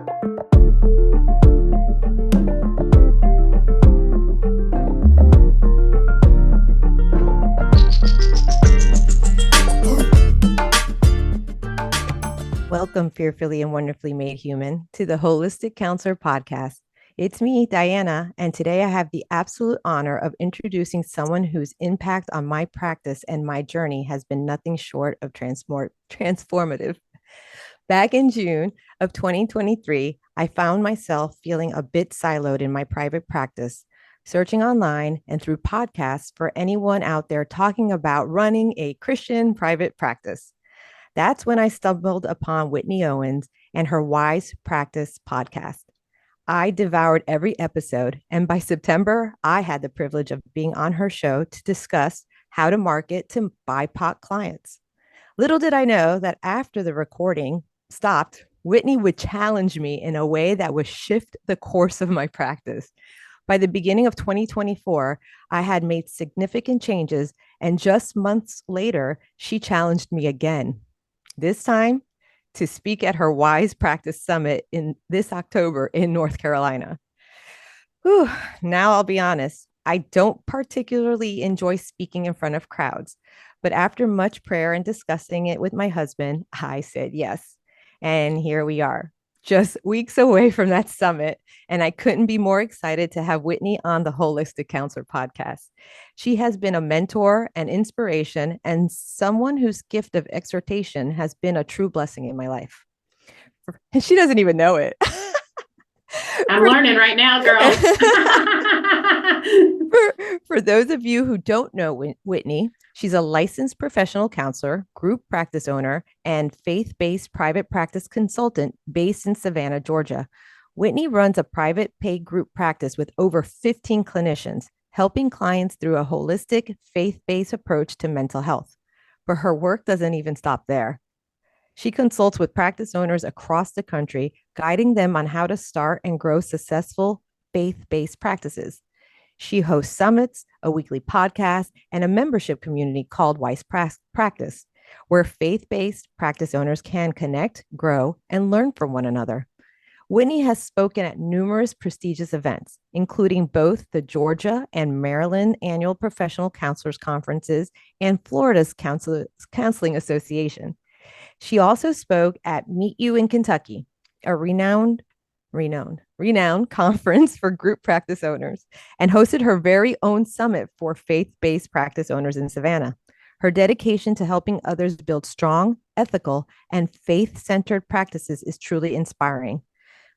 Welcome, fearfully and wonderfully made human, to the Holistic Counselor Podcast. It's me, Diana, and today I have the absolute honor of introducing someone whose impact on my practice and my journey has been nothing short of transformative. Back in June of 2023, I found myself feeling a bit siloed in my private practice, searching online and through podcasts for anyone out there talking about running a Christian private practice. That's when I stumbled upon Whitney Owens and her Wise Practice podcast. I devoured every episode, and by September, I had the privilege of being on her show to discuss how to market to BIPOC clients. Little did I know that after the recording stopped, Whitney would challenge me in a way that would shift the course of my practice. By the beginning of 2024, I had made significant changes, and just months later, she challenged me again. This time to speak at her Wise Practice Summit in this October in North Carolina. Whew, now I'll be honest, I don't particularly enjoy speaking in front of crowds, but after much prayer and discussing it with my husband, I said yes. And here we are, just weeks away from that summit. And I couldn't be more excited to have Whitney on the Holistic Counselor podcast. She has been a mentor and inspiration, and someone whose gift of exhortation has been a true blessing in my life. And she doesn't even know it. I'm learning right now, girl. For those of you who don't know Whitney, she's a licensed professional counselor, group practice owner, and faith-based private practice consultant based in Savannah, Georgia. Whitney runs a private paid group practice with over 15 clinicians, helping clients through a holistic, faith-based approach to mental health. But her work doesn't even stop there. She consults with practice owners across the country, guiding them on how to start and grow successful faith-based practices. She hosts summits, a weekly podcast, and a membership community called Wise Practice, where faith-based practice owners can connect, grow, and learn from one another. Whitney has spoken at numerous prestigious events, including both the Georgia and Maryland annual professional counselors conferences and Florida's Counseling Association. She also spoke at Meet You in Kentucky, a renowned conference for group practice owners, and hosted her very own summit for faith-based practice owners in Savannah. Her dedication to helping others build strong, ethical, and faith-centered practices is truly inspiring.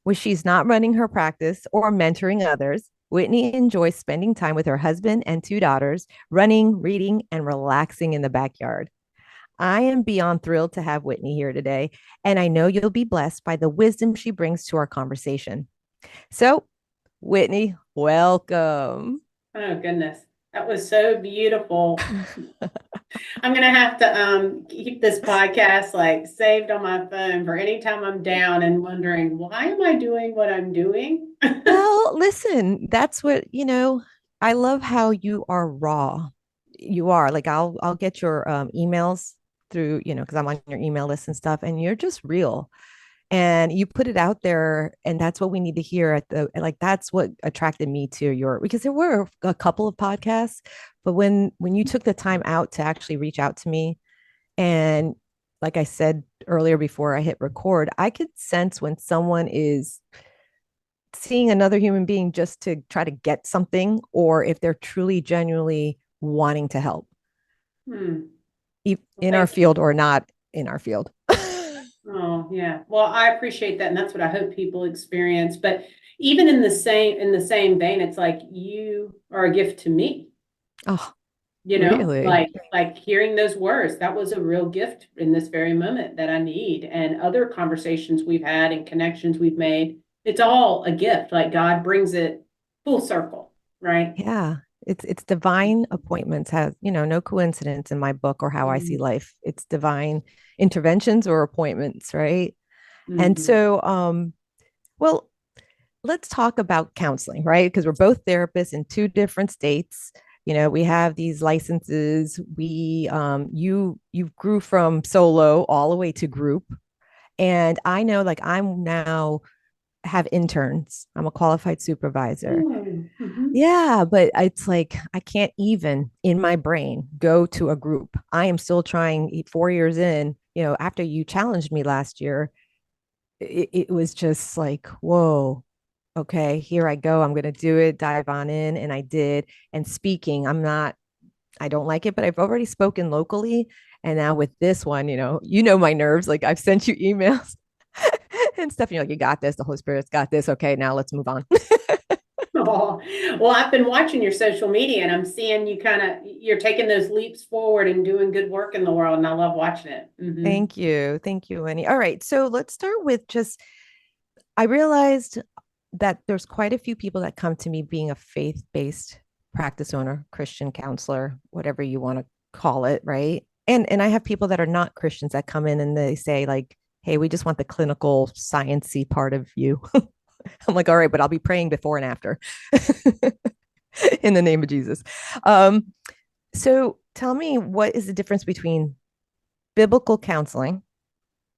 When she's not running her practice or mentoring others, Whitney enjoys spending time with her husband and 2 daughters, running, reading, and relaxing in the backyard. I am beyond thrilled to have Whitney here today, and I know you'll be blessed by the wisdom she brings to our conversation. So, Whitney, welcome. Oh, goodness. That was so beautiful. I'm going to have to keep this podcast like saved on my phone for any time I'm down and wondering, why am I doing what I'm doing? Well, listen, that's what, I love how you are raw. You are like, I'll get your emails through, because I'm on your email list and stuff, and you're just real. And you put it out there, and that's what we need to hear that's what attracted me to because there were a couple of podcasts, but when you took the time out to actually reach out to me, and like I said earlier before I hit record, I could sense when someone is seeing another human being just to try to get something, or if they're truly genuinely wanting to help in our field or not in our field. Oh, yeah. Well, I appreciate that. And that's what I hope people experience. But even in the same vein, it's like you are a gift to me. Oh, really? Like hearing those words, that was a real gift in this very moment that I need. And other conversations we've had and connections we've made, it's all a gift. Like God brings it full circle, right? Yeah. It's divine appointments, has, no coincidence in my book or how I see life. It's divine interventions or appointments, right? And so, well, let's talk about counseling, right? Because we're both therapists in 2 different states. We have these licenses. You grew from solo all the way to group. And I know, like, I'm now have interns. I'm a qualified supervisor. Oh, mhm. Yeah, but it's like I can't even in my brain go to a group. I am still trying 4 years in, after you challenged me last year, it was just like, whoa, okay, here I go. I'm going to do it, dive on in. And I did. And speaking, I don't like it, but I've already spoken locally. And now with this one, my nerves. Like I've sent you emails and stuff. And you're like, you got this. The Holy Spirit's got this. Okay, now let's move on. Oh, well, I've been watching your social media and I'm seeing you're taking those leaps forward and doing good work in the world, and I love watching it. Thank you. Thank you, Winnie. All right. So let's start with just I realized that there's quite a few people that come to me being a faith-based practice owner, Christian counselor, whatever you want to call it, right? And I have people that are not Christians that come in and they say like, "Hey, we just want the clinical sciencey part of you." I'm like, "All right, but I'll be praying before and after." In the name of Jesus. Um, so tell me, what is the difference between biblical counseling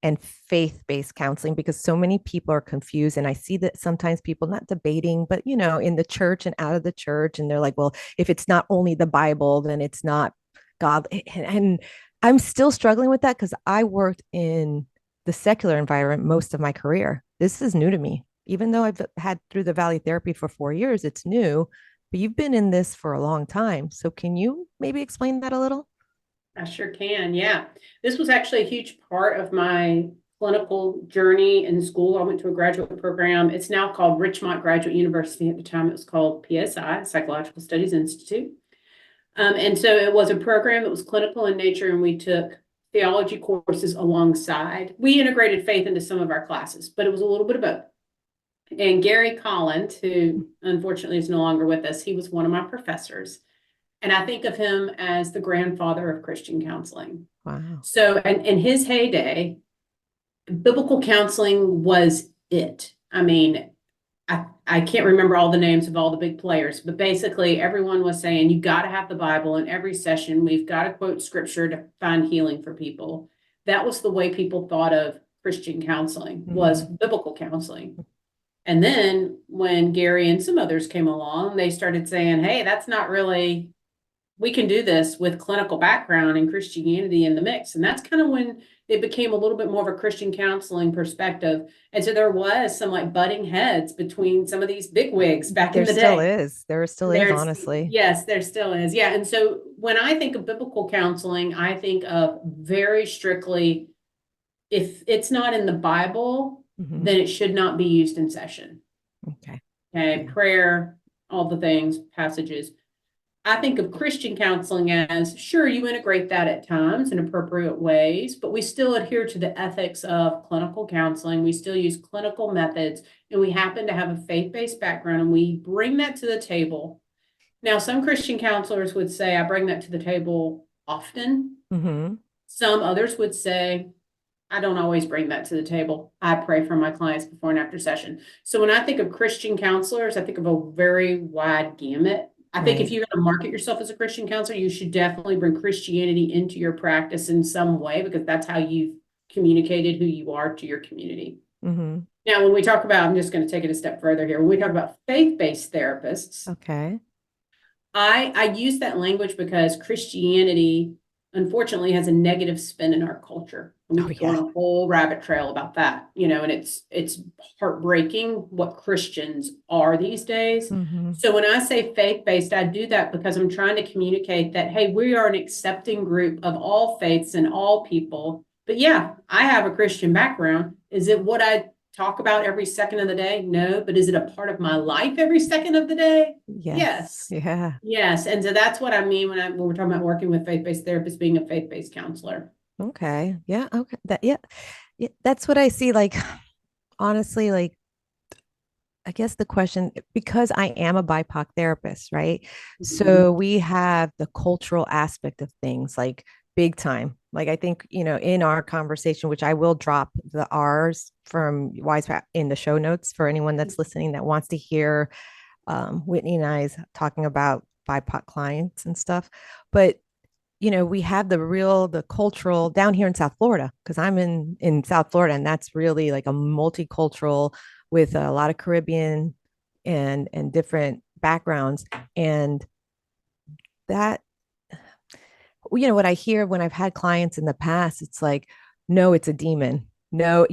and faith-based counseling, because so many people are confused, and I see that sometimes people not debating but in the church and out of the church, and they're like, well, if it's not only the Bible, then it's not God. And I'm still struggling with that because I worked in the secular environment most of my career. This is new to me, even though I've had through the Valley Therapy for 4 years. It's new, but you've been in this for a long time, so can you maybe explain that a little? I sure can. Yeah. This was actually a huge part of my clinical journey in school. I went to a graduate program. It's now called Richmont Graduate University. At the time, it was called PSI, Psychological Studies Institute. And so it was a program that was clinical in nature, and we took theology courses alongside. We integrated faith into some of our classes, but it was a little bit of both. And Gary Collins, who unfortunately is no longer with us, he was one of my professors. And I think of him as the grandfather of Christian counseling. Wow. So, and in his heyday, biblical counseling was it. I mean, I can't remember all the names of all the big players, but basically everyone was saying you got to have the Bible in every session. We've got to quote scripture to find healing for people. That was the way people thought of Christian counseling, was Mm-hmm. biblical counseling. And then when Gary and some others came along, they started saying, hey, that's not really, we can do this with clinical background and Christianity in the mix. And that's kind of when it became a little bit more of a Christian counseling perspective. And so there was some like butting heads between some of these big wigs back in There the still day. is. There still is, There's, honestly. yes, there still is. Yeah. And so when I think of biblical counseling, I think of very strictly, if it's not in the Bible, Mm-hmm. then it should not be used in session. Okay. Okay. Yeah. Prayer, all the things, passages. I think of Christian counseling as sure, you integrate that at times in appropriate ways, but we still adhere to the ethics of clinical counseling. We still use clinical methods, and we happen to have a faith-based background, and we bring that to the table. Now, some Christian counselors would say, I bring that to the table often. Mm-hmm. Some others would say, I don't always bring that to the table. I pray for my clients before and after session. So when I think of Christian counselors, I think of a very wide gamut. I think if Right. you're going to market yourself as a Christian counselor, you should definitely bring Christianity into your practice in some way, because that's how you've communicated who you are to your community. Mm-hmm. Now, when we talk about, I'm just going to take it a step further here. When we talk about faith-based therapists, Okay. I use that language because Christianity, unfortunately, has a negative spin in our culture. And we Oh could go on yeah. a whole rabbit trail about that, and it's heartbreaking what Christians are these days. Mm-hmm. So when I say faith-based, I do that because I'm trying to communicate that, hey, we are an accepting group of all faiths and all people. But yeah, I have a Christian background. Is it what I talk about every second of the day? No, but is it a part of my life every second of the day? Yes. Yes. Yeah. Yes. And so that's what I mean when we're talking about working with faith-based therapists, being a faith-based counselor. Okay. Yeah. Okay. Yeah. Yeah. That's what I see. Like, honestly, like, I guess the question, because I am a BIPOC therapist, right? Mhm. So we have the cultural aspect of things like big time. Like, I think, in our conversation, which I will drop the R's from Wise in the show notes for anyone that's listening that wants to hear Whitney and I's talking about BIPOC clients and stuff. But we have the cultural down here in South Florida, because I'm in South Florida, and that's really like a multicultural with a lot of Caribbean and different backgrounds. And that, what I hear when I've had clients in the past, it's like, no, it's a demon. No,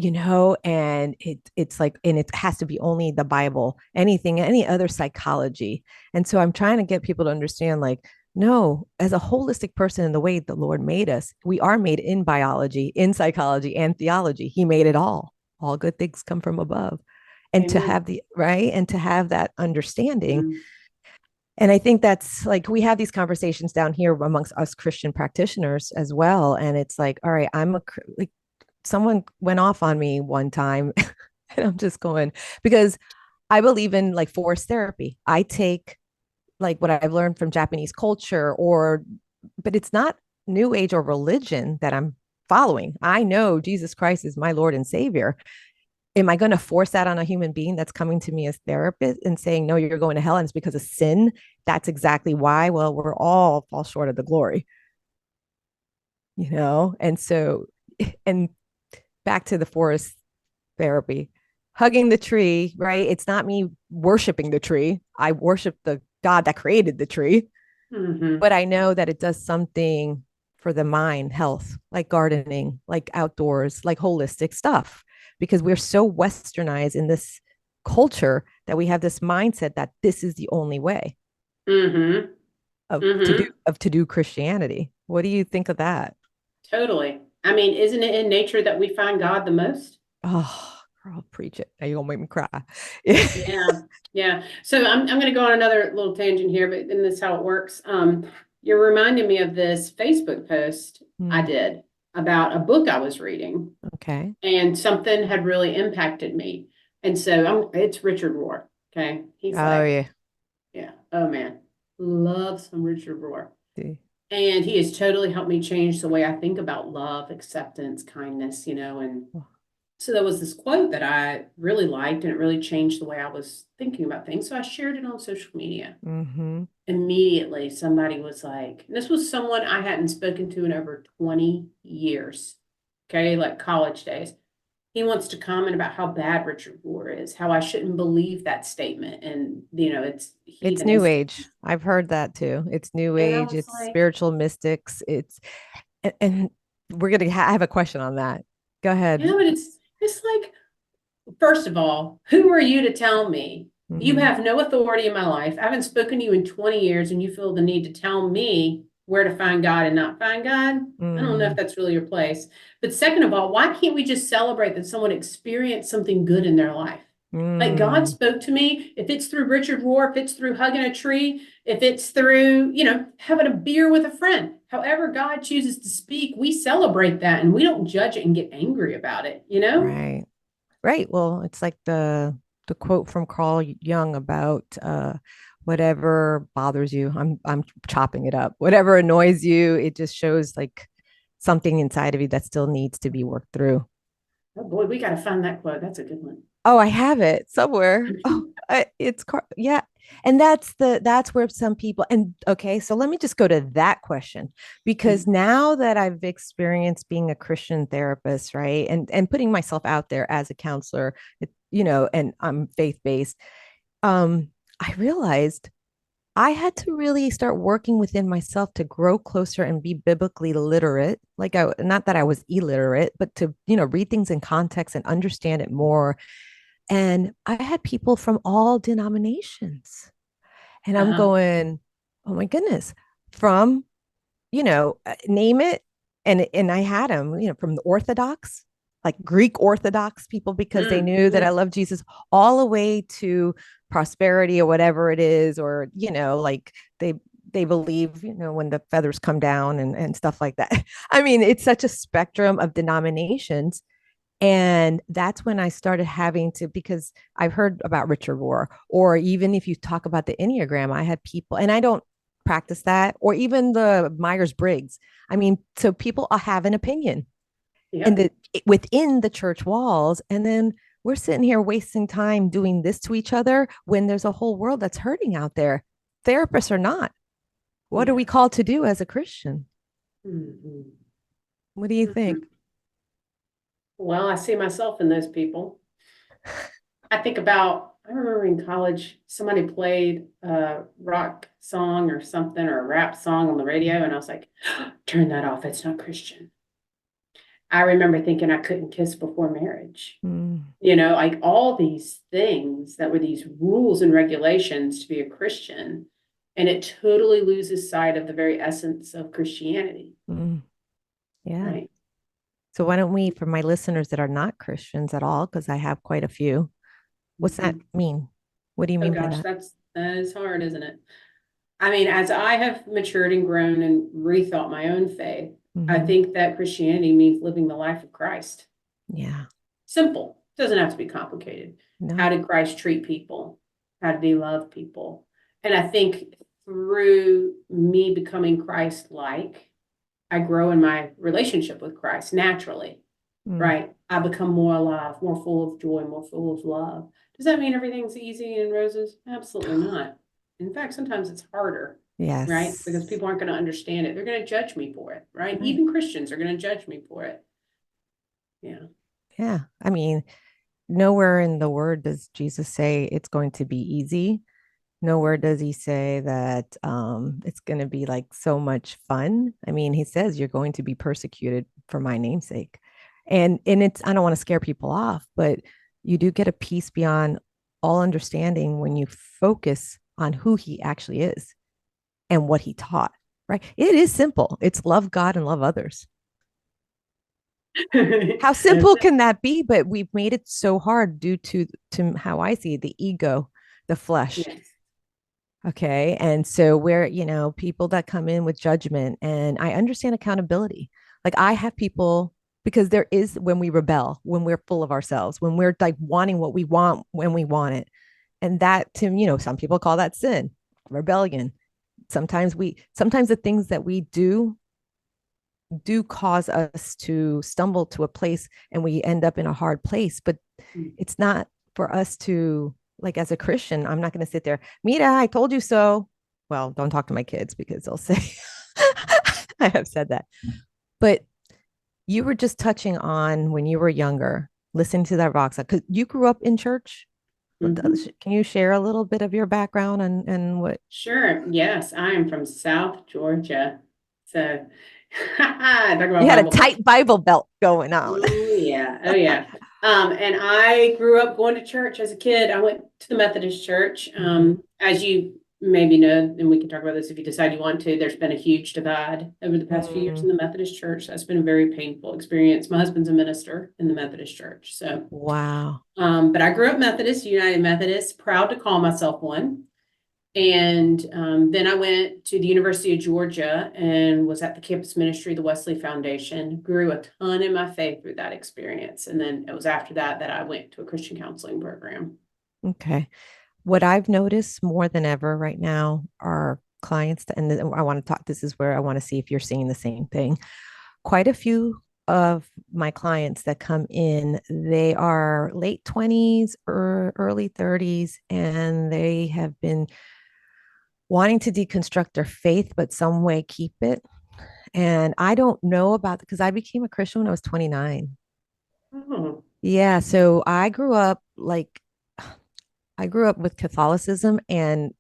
and it's like, and it has to be only the Bible, anything, any other psychology. And so I'm trying to get people to understand, like, no, as a holistic person in the way the Lord made us, we are made in biology, in psychology, and theology. He made it all. All good things come from above. And to Amen. have the right and to have that understanding, Mm. and I think that's like we have these conversations down here amongst us Christian practitioners as well. And it's like, all right, like someone went off on me one time, and I'm just going, because I believe in like forest therapy. I take like what I've learned from Japanese culture, but it's not new age or religion that I'm following. I know Jesus Christ is my Lord and Savior. Am I going to force that on a human being that's coming to me as therapist and saying, no, you're going to hell and it's because of sin? That's exactly why. Well, we're all fall short of the glory, And so, and back to the forest therapy, hugging the tree, right? It's not me worshiping the tree. I worship the God that created the tree, Hmm. but I know that it does something for the mind health, like gardening, like outdoors, like holistic stuff, because we're so westernized in this culture that we have this mindset that this is the only way Hmm. Hmm. of to do Christianity. What do you think of that? Totally. I mean, isn't it in nature that we find God the most? Oh, girl, preach it. Now you're gonna make me cry. Yeah. Yeah. So I'm going to go on another little tangent here, but then this is how it works. You're reminding me of this Facebook post I Mm, did about a book I was reading, okay. and something had really impacted me. And so it's Richard Rohr. Okay. He's Oh like, yeah. yeah, oh man, love some Richard Rohr. See. And he has totally helped me change the way I think about love, acceptance, kindness, and so there was this quote that I really liked, and it really changed the way I was thinking about things. So I shared it on social media. Mm-hmm. Immediately, somebody was like, this was someone I hadn't spoken to in over 20 years. Okay, like college days. He wants to comment about how bad Richard Rohr is, how I shouldn't believe that statement. And, it's It's new heathenistic. age. I've heard that too. It's new And I age. was It's like, spiritual mystics. And we're gonna I have a question on that. Go yeah, ahead. but it's like, first of all, who are you to tell me? You Mm-hmm. have no authority in my life. I haven't spoken to you in 20 years, and you feel the need to tell me where to find God and not find God. I don't know if Mm, that's really your place. But second of all, why can't we just celebrate that someone experienced something good in their life? Like God mm, spoke to me, if it's through Richard Rohr, if it's through hugging a tree, if it's through, having a beer with a friend, however God chooses to speak, we celebrate that and we don't judge it and get angry about it? right. Right. Well, it's like the quote from Carl Jung about whatever bothers you. I'm chopping it up. Whatever annoys you, it just shows like something inside of you that still needs to be worked through. Oh boy, we got to find that quote. That's a good one. Oh, I have it somewhere. Oh, yeah. And that's where some people, and okay, so let me just go to that question, because now that I've experienced being a Christian therapist, right? And putting myself out there as a counselor, and I'm faith-based, I realized I had to really start working within myself to grow closer and be biblically literate. Like not that I was illiterate, but to, read things in context and understand it more. And I had people from all denominations. And I'm Uh-huh. going, oh my goodness, from, name it. And I had them, from the Orthodox, like Greek Orthodox people, because they knew that I Mm. love Jesus, all the way to prosperity or whatever it is, or, like they believe, when the feathers come down and stuff like that. I mean, it's such a spectrum of denominations, and that's when I started having to, because I've heard about Richard Rohr, or even if you talk about the Enneagram, I had people, and I don't practice that, or even the Myers Briggs. I mean, so people have an opinion in Yep. the within the church walls, and then we're sitting here wasting time doing this to each other when there's a whole world that's hurting out there. Therapists are not. What are Yeah. we called to do as a Christian? Mhm. What do you think? Mhm. Well, I see myself in those people. I remember in college, somebody played a rock song or something or a rap song on the radio, and I was like, turn that off. It's not Christian. I remember thinking I couldn't kiss before marriage. Mm, Like all these things that were these rules and regulations to be a Christian. And it totally loses sight of the very essence of Christianity, mm, yeah. right? So why don't we, for my listeners that are not Christians at all, because I have quite a few, what's that Mhm. mean? What do you Oh mean by gosh, that? that is hard, isn't it? I mean, as I have matured and grown and rethought my own faith, I Hmm. think that Christianity means living the life of Christ. Yeah. Simple. Doesn't have to be complicated. How No. did Christ treat people? How did he love people? And I think through me becoming Christ-like, I grow in my relationship with Christ naturally, Mm. right? I become more alive, more full of joy, more full of love. Does that mean everything's easy and roses? Absolutely not. In fact, sometimes it's harder, right? Because Yes. people aren't going to understand it. They're going to judge me for it, right? Right. Even Christians are going to judge me for it. Yeah. Yeah. I mean, nowhere in the word does Jesus say it's going to be easy. Nowhere does he say that it's going to be like so much fun. I mean, he says you're going to be persecuted for my namesake. And it's I don't want to scare people off, but you do get a peace beyond all understanding when you focus on who he actually is and what he taught, right? It is simple. It's love God and love others. How That's simple it. can that be? But we've made it so hard due to how I see it, the ego, the flesh. Yes. Okay. And so where, people that come in with judgment, and I understand accountability. Like I have people because there is when we rebel, when we're full of ourselves, when we're like wanting what we want when we want it. And that to, some people call that sin, rebellion. Sometimes the things that we do cause us to stumble to a place and we end up in a hard place, but it's not for us to, like, as a Christian, I'm not going to sit there, Mita, I told you so. Well, don't talk to my kids because they'll say I have said that. But you were just touching on when you were younger, listening to that rock song, because you grew up in church. Mhm. Can you share a little bit of your background and what Sure. Yes, I am from South Georgia. So talk about you had a Bible Belt. tight Bible belt going on? Oh yeah. Oh yeah. And I grew up going to church as a kid. I went to the Methodist church. Mhm. As you maybe know, and we can talk about this if you decide you want to, there's been a huge divide over the past few years Mm, in the Methodist church. That's been a very painful experience. My husband's a minister in the Methodist church. So wow. but I grew up Methodist, United Methodist, proud to call myself one. And then I went to the University of Georgia and was at the campus ministry, the Wesley Foundation, grew a ton in my faith through that experience. And then it was after that that I went to a Christian counseling program. Okay. What I've noticed more than ever right now are clients, and I want to talk, this is where I want to see if you're seeing the same thing. Quite a few of my clients that come in, they are late 20s or early 30s, and they have been wanting to deconstruct their faith, but some way keep it. And I don't know about because I became a Christian when I was 29. Oh, Yeah, so I grew up with Catholicism and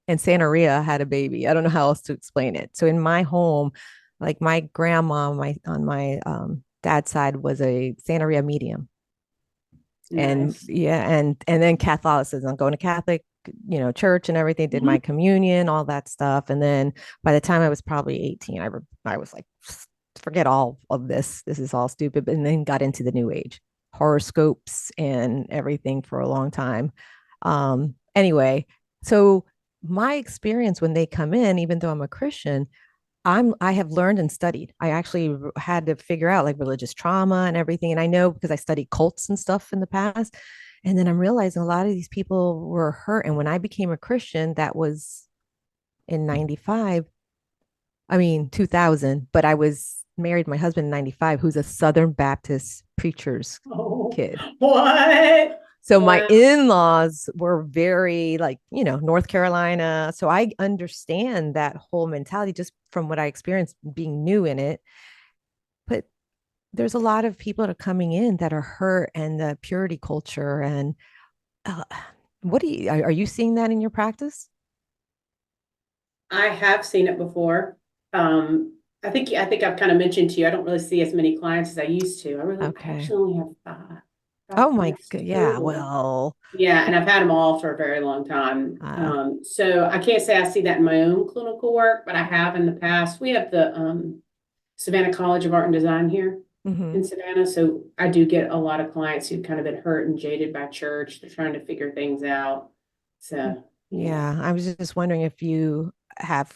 Santeria had a baby. I don't know how else to explain it. So in my home, like my grandma, my on my dad's side was a Santeria medium, and nice. yeah, and then Catholicism, going to Catholic, church and everything. Did Mhm. my communion, all that stuff, and then by the time I was probably 18, I was like, forget all of this. This is all stupid. And then got into the New Age horoscopes and everything for a long time. Anyway, so my experience when they come in, even though I'm a Christian, I have learned and studied. I actually had to figure out like religious trauma and everything. And I know because I studied cults and stuff in the past. And then I'm realizing a lot of these people were hurt. And when I became a Christian, that was in 95. I mean, 2000, but I was married my husband in 95, who's a Southern Baptist preacher's Oh, kid. what? So my Wow. in-laws were very like, North Carolina. So I understand that whole mentality just from what I experienced being new in it. But there's a lot of people that are coming in that are hurt and the purity culture. And uh, what are you seeing that in your practice? I have seen it before. I think I've kind of mentioned to you, I don't really see as many clients as I used to. I Okay. actually only have five Oh my clients God. Yeah. total. Well, Yeah, and I've had them all for a very long time. uh, So I can't say I see that in my own clinical work, but I have in the past. We have the Savannah College of Art and Design here mhm. in Savannah. So I do get a lot of clients who've kind of been hurt and jaded by church. They're trying to figure things out. So yeah. Yeah. I was just wondering if you have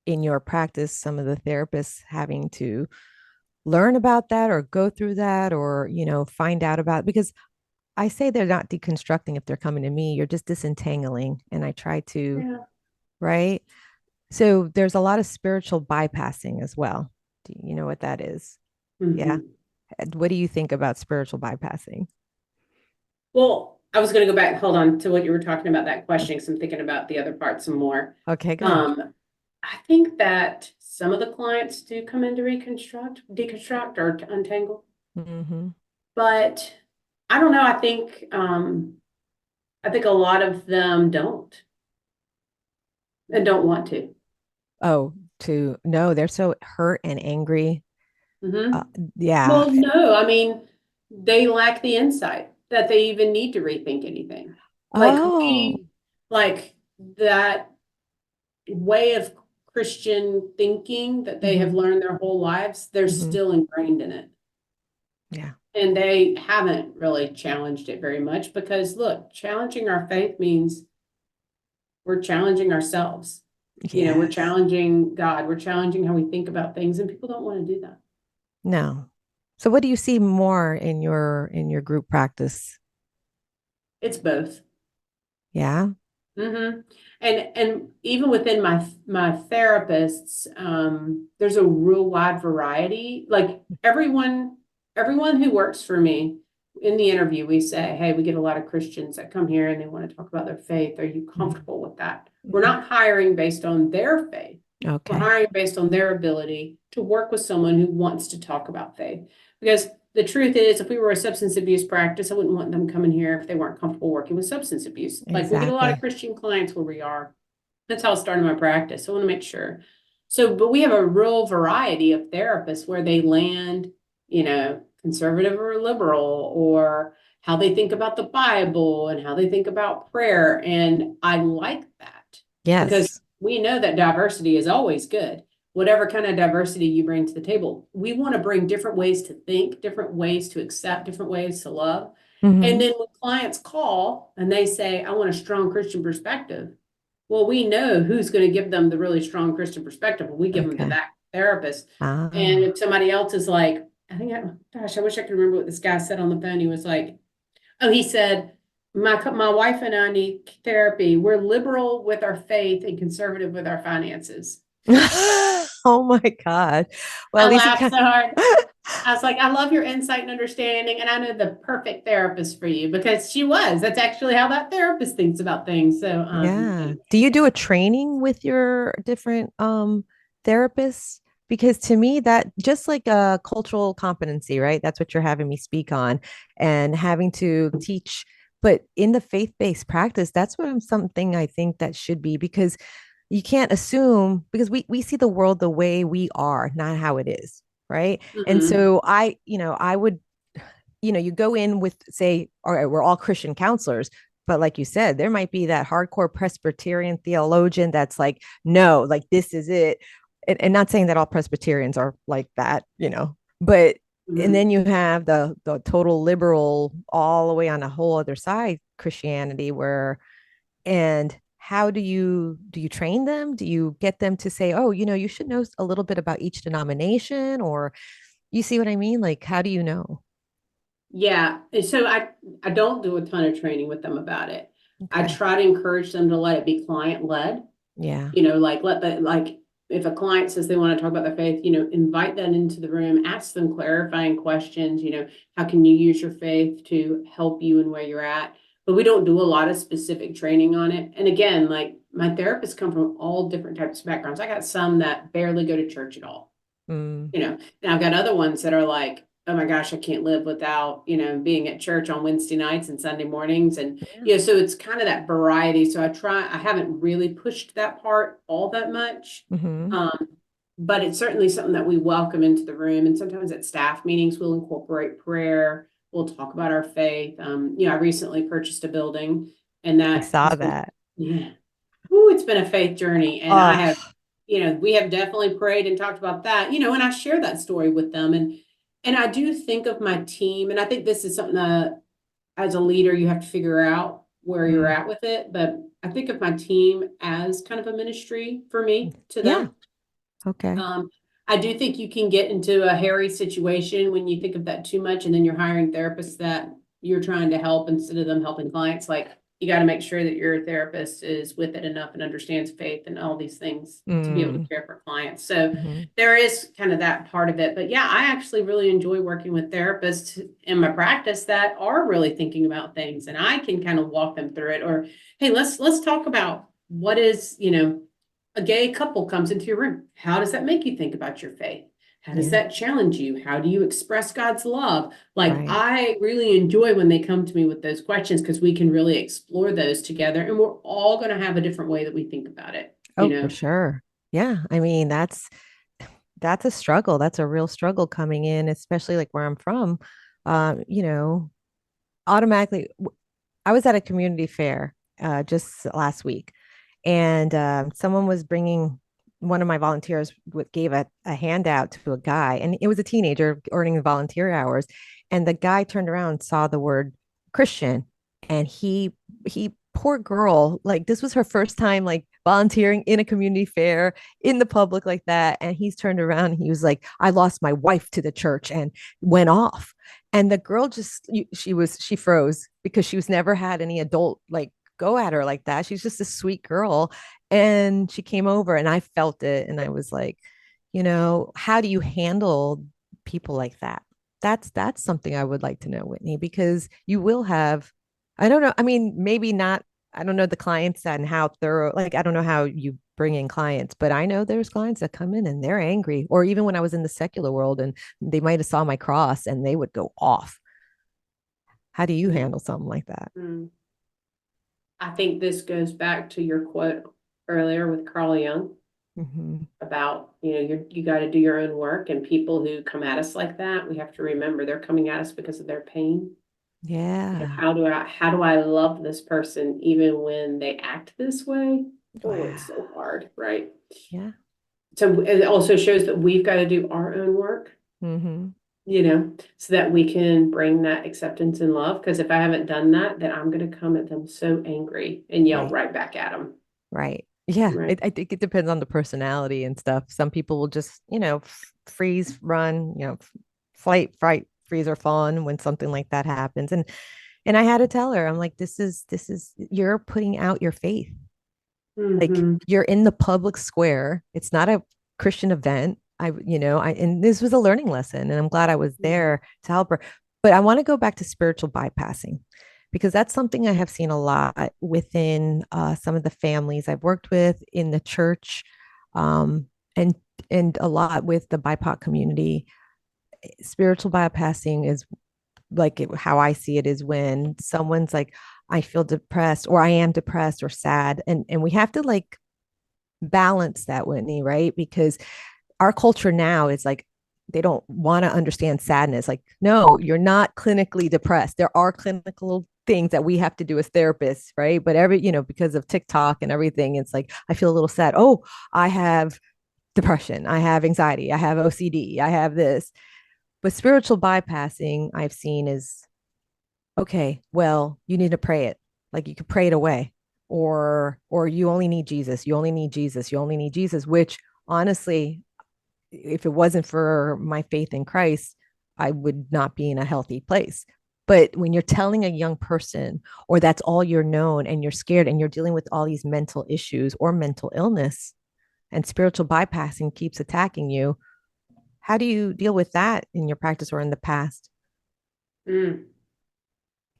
in your practice some of the therapists having to learn about that or go through that or, find out about because I say they're not deconstructing if they're coming to me, you're just disentangling. And I try to, Yeah. right? So there's a lot of spiritual bypassing as well. Do you know what that is? Yeah. Mhm. What do you think about spiritual bypassing? Well, I was going to go back, hold on to what you were talking about that question, because I'm thinking about the other part some more. Okay, go ahead. Um, I think that some of the clients do come in to deconstruct or to untangle, Hmm. but I don't know. I think a lot of them don't and don't want to. Oh, to no, they're so hurt and angry. Hmm. Uh, yeah. Well, no, I mean, they lack the insight that they even need to rethink anything. Like Oh. like that way of Christian thinking that they have Hmm. learned their whole lives, they're Hmm. still ingrained in it. Yeah. And they haven't really challenged it very much because, look, challenging our faith means we're challenging ourselves. We're Yes. challenging God, we're challenging how we think about things, and people don't want to do that. No. So what do you see more in your group practice? It's both. Yeah. Mm-hmm. And even within my therapists, there's a real wide variety. Like everyone who works for me in the interview, we say, hey, we get a lot of Christians that come here and they want to talk about their faith. Are you Mhm. comfortable with that? We're Mhm. not hiring based on their faith. We're Okay. hiring based on their ability to work with someone who wants to talk about faith. Because the truth is, if we were a substance abuse practice, I wouldn't want them coming here if they weren't comfortable working with substance abuse. Like we get a lot of Exactly. Christian clients where we are. That's how I started my practice. I want to make sure. So, but we have a real variety of therapists where they land, conservative or liberal, or how they think about the Bible and how they think about prayer. And I like that because Yes. we know that diversity is always good. Whatever kind of diversity you bring to the table, we want to bring different ways to think, different ways to accept, different ways to love. And Hmm. then when clients call and they say, I want a strong Christian perspective, well, we know who's going to give them the really strong Christian perspective when we give them to Okay. that therapist. And Ah. if somebody else is like, gosh, I wish I could remember what this guy said on the phone. He was like, oh, he said, my wife and I need therapy. We're liberal with our faith and conservative with our finances. Oh my God. Well, I at least he laughed can. so hard. I was like, I love your insight and understanding, and I know the perfect therapist for you because she was. That's actually how that therapist thinks about things. So, Yeah. Do you do a training with your different therapists? Because to me, that just like a cultural competency, right? That's what you're having me speak on and having to teach. But in the faith-based practice, that's what I'm something I think that should be because you can't assume because we see the world the way we are, not how it is, right? And mhm. so I would you go in with say, all right, we're all Christian counselors, but like you said, there might be that hardcore Presbyterian theologian that's like, no, like this is it. And not saying that all Presbyterians are like that, but and then Mhm. you have the total liberal all the way on a whole other side Christianity where and how do you train them? Do you get them to say, oh, you should know a little bit about each denomination or you see what I mean? Like, how do you know? Yeah. And so I don't do a ton of training with them about it. I Okay. try to encourage them to let it be client led. Yeah. Like if a client says they want to talk about their faith, invite them into the room, ask them clarifying questions, how can you use your faith to help you in where you're at? but we don't do a lot of specific training on it. And again, like my therapists come from all different types of backgrounds. I got some that barely go to church at all, Mm, and I've got other ones that are like, oh my gosh, I can't live without, being at church on Wednesday nights and Sunday mornings. And, yeah. so it's kind of that variety. So I haven't really pushed that part all that much. Hmm. Um, but it's certainly something that we welcome into the room. And sometimes at staff meetings, we'll incorporate prayer. We'll talk about our faith. I recently purchased a building and I that saw has been, that. yeah, ooh, it's been a faith journey. And I have, Oh, we have definitely prayed and talked about that, and I share that story with them. And I do think of my team, and I think this is something that as a leader, you have to figure out where you're mm, at with it. But I think of my team as kind of a ministry for me to yeah. them. Okay. Um, I do think you can get into a hairy situation when you think of that too much, and then you're hiring therapists that you're trying to help instead of them helping clients. Like you got to make sure that your therapist is with it enough and understands faith and all these things to be able to Mm, care for clients. So hmm. there is kind of that part of it. But yeah, I actually really enjoy working with therapists in my practice that are really thinking about things, and I can kind of walk them through it. Or hey, let's talk about what is, a gay couple comes into your room. How does that make you think about your faith? How does Yeah. that challenge you? How do you express God's love? Like, Right. I really enjoy when they come to me with those questions because we can really explore those together and we're all going to have a different way that we think about it, Oh, for sure. Yeah. I mean, that's a struggle. That's a real struggle coming in, especially like where I'm from. You know, automatically, I was at a community fair just last week, and someone was bringing one of my volunteers gave a handout to a guy, and it was a teenager earning volunteer hours, and the guy turned around and saw the word Christian, and he poor girl, like this was her first time like volunteering in a community fair in the public like that, and he's turned around and he was like, I lost my wife to the church, and went off. And the girl just she froze because she was never had any adult like go at her like that. She's just a sweet girl. And she came over and I felt it. And I was like, how do you handle people like that? That's something I would like to know, Whitney, because you will have, I don't know. I mean, maybe not, I don't know the clients and how thorough, like, I don't know how you bring in clients, but I know there's clients that come in and they're angry. Or even when I was in the secular world and they might have saw my cross and they would go off. How do you Yeah. handle something like that? Mm. I think this goes back to your quote earlier with Carl Jung Hmm. about, you got to do your own work, and people who come at us like that, we have to remember they're coming at us because of their pain. And Yeah. how do I love this person even when they act this way? Oh, it's Wow. so hard, right? Yeah. So it also shows that we've got to do our own work, Hmm. so that we can bring that acceptance and love. Because if I haven't done that, then I'm going to come at them so angry and yell Right. right back at them. Right. Yeah. Right. I think it depends on the personality and stuff. Some people will just, freeze, run, flight, fright, freeze or fawn when something like that happens. And I had to tell her, I'm like, this is you're putting out your faith. Like Mm-hmm. you're in the public square. It's not a Christian event. And this was a learning lesson, and I'm glad I was there to help her. But I want to go back to spiritual bypassing because that's something I have seen a lot within some of the families I've worked with in the church, um, and and a lot with the BIPOC community. Spiritual bypassing is like how I see it is when someone's like, I feel depressed or I am depressed or sad. And we have to like balance that, Whitney, right? Because our culture now is like, they don't want to understand sadness. Like, no, you're not clinically depressed. There are clinical things that we have to do as therapists, right? But because of TikTok and everything, it's like, I feel a little sad. Oh, I have depression. I have anxiety. I have OCD. I have this. But spiritual bypassing I've seen is okay, well, you need to pray it. Like you could pray it away. Or you only need Jesus. You only need Jesus. You only need Jesus, which honestly, if it wasn't for my faith in Christ, I would not be in a healthy place. But when you're telling a young person, or that's all you're known, and you're scared and you're dealing with all these mental issues or mental illness, and spiritual bypassing keeps attacking you, how do you deal with that in your practice or in the past? Mm.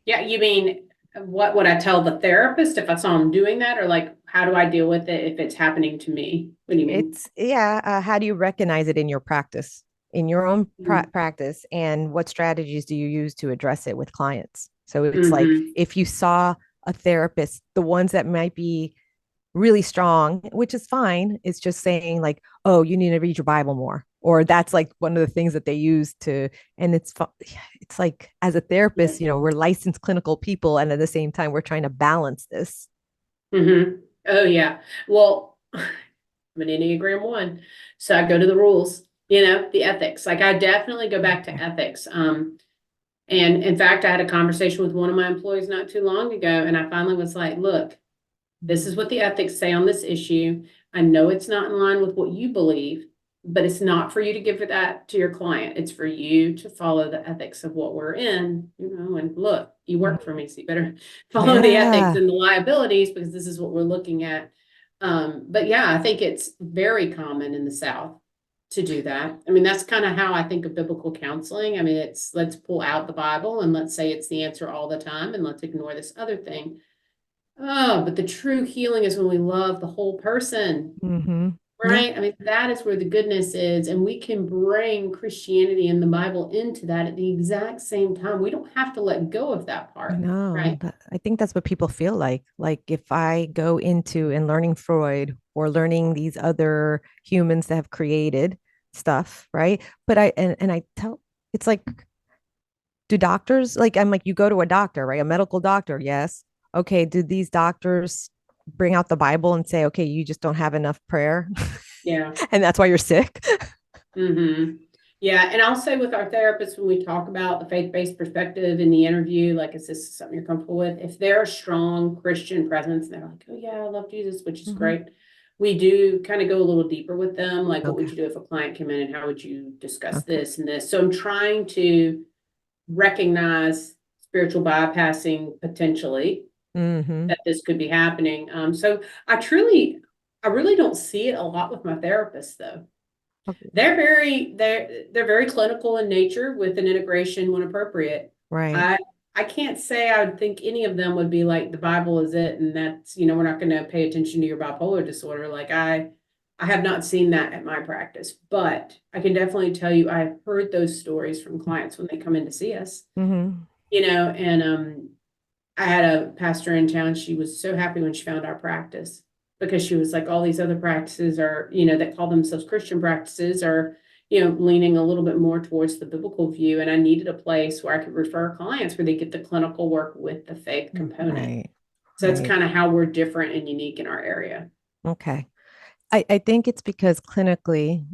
Yeah, you mean what would I tell the therapist if I saw him doing that, or like, how do I deal with it if it's happening to me? What do you mean? It's, yeah. How do you recognize it in your practice, in your own Mm-hmm. practice? And what strategies do you use to address it with clients? So it's like Mm-hmm. if you saw a therapist, the ones that might be really strong, which is fine, it's just saying, like, oh, you need to read your Bible more. Or that's like one of the things that they use to, and it's like as a Yeah. therapist, we're licensed clinical people. And at the same time, we're trying to balance this. Mm-hmm. Oh yeah. Well, I'm an Enneagram one, so I go to the rules. The ethics. Like I definitely go back to Okay. ethics. And in fact, I had a conversation with one of my employees not too long ago, and I finally was like, "Look, this is what the ethics say on this issue. I know it's not in line with what you believe, but it's not for you to give that to your client. It's for you to follow the ethics of what we're in. And look, you work for Mhm. me, so you better follow the ethics Yeah. and the liabilities because this is what we're looking at. But yeah, I think it's very common in the South to do that. I mean, that's kind of how I think of biblical counseling. I mean, it's let's pull out the Bible and let's say it's the answer all the time and let's ignore this other thing. Oh, but the true healing is when we love the whole person, Mm-hmm. Yeah. right? I mean, that is where the goodness is. And we can bring Christianity and the Bible into that at the exact same time. We don't have to let go of that I part, know. right? I think that's what people feel like. Like if I go into and learning Freud or learning these other humans that have created stuff, right? But and I tell it's like, do doctors, like, I'm like, you go to a doctor, right? A medical doctor, yes. Okay, do these doctors bring out the Bible and say, okay, you just don't have enough prayer Yeah. and that's why you're sick? Mm-hmm. Yeah. And I'll say with our therapists, when we talk about the faith-based perspective in the interview, like, is this something you're comfortable with? If they're a strong Christian presence, and they're like, oh, yeah, I love Jesus, which is Hmm. great. We do kind of go a little deeper with them. Like, what would Okay. you do if a client came in and how would you discuss Okay. this and this? So I'm trying to recognize spiritual bypassing potentially Hmm. that this could be happening. So I really don't see it a lot with my therapists though. Okay. They're very clinical in nature with an integration when appropriate. Right. I I can't say I would think any of them would be like the Bible is it and that's we're not going to pay attention to your bipolar disorder. Like I have not seen that at my practice, but I can definitely tell you I've heard those stories from clients when they come in to see us. Hmm. And I had a pastor in town. She was so happy when she found our practice because she was like, all these other practices that call themselves Christian practices are leaning a little bit more towards the biblical view. And I needed a place where I could refer clients where they get the clinical work with the faith component. Right. So that's Right. kind of how we're different and unique in our area. Okay. I think it's because clinically,